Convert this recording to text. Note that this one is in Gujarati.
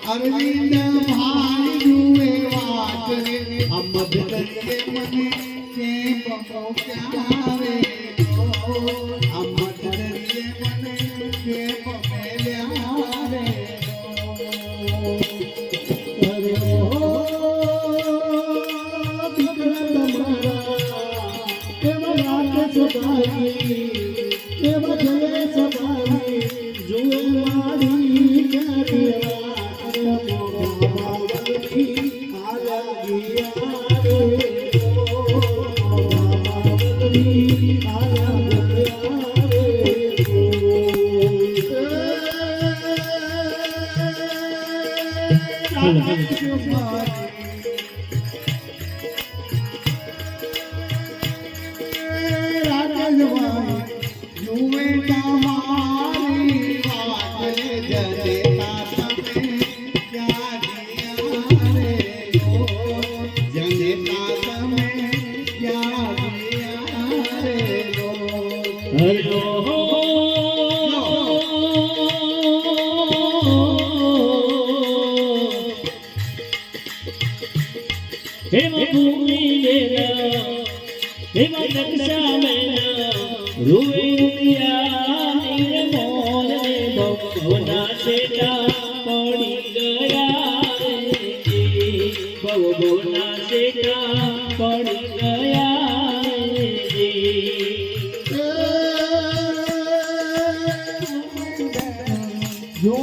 અરવિંદ ભાઈ જુએ વાત રે અમદ કરીએ મને કે બપો ક્યારે અમદ કરીએ મને કે બપેલ્યા રે અરે હો દીકરા તમારા કેવા રાત સભાઈ કેવા જલે સભાઈ જુએ મારી ક્યારે પડી